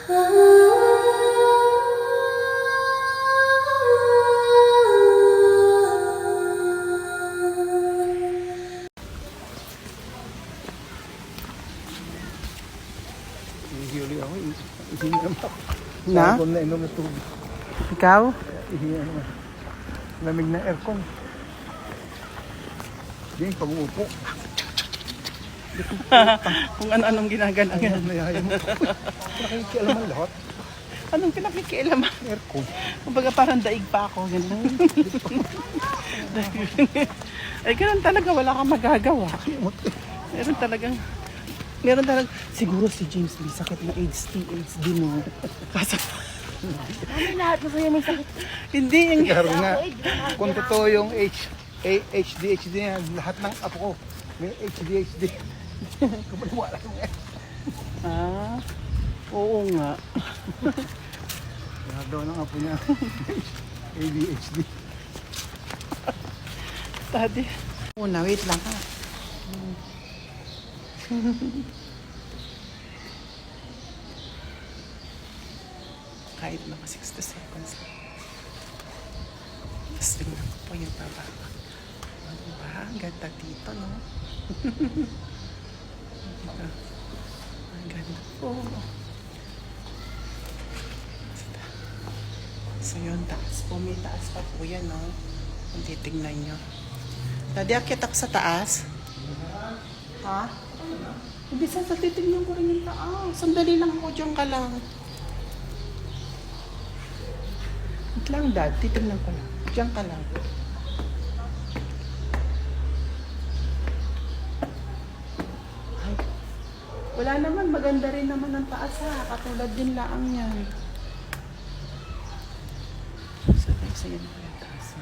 Hihuli ako, ihinam ako. Na? Sa na inom na tubig. Ikaw? Ihinam na. Lamig na aircon. Hindi, pag-uupo. Kung ano-anong ginagalang yan. Ayun, mayayang mo. Nakikialaman lahat. Anong pinakikialaman? Aircon. Kumbaga parang daig pa ako. Ganun. Ay, ganun talaga. Wala kang magagawa. Meron talagang... siguro si James may sakit na AIDS din mo. Kaso... Lahat na sa'yo may sakit. Hindi yung... Kaya nga, kung totoo yung HD yan, lahat ng apo ko may HD. Kumaliwala ko nga. Ah, oo nga. Lahat daw ng apo niya. ADHD. Tadi. Una, wait lang ha. Kahit mga 60 seconds lang. Tapos tingnan ko po yung baba. Diba? Ang ganda dito, no? Diba? Ang ganda po. So yun, taas po. May taas pa po yan, no? Kung titignan nyo. Daddy, akit ako sa taas. Ha? Hindi, sa titignan ko rin yung taas. Sandali lang ako, dyan ka lang. Wait lang, Dad. Titignan ko lang. Diyan ka lang. Ay. Wala naman. Maganda rin naman ang taas ha. Katulad din laang yan. Sige na yung taas ha.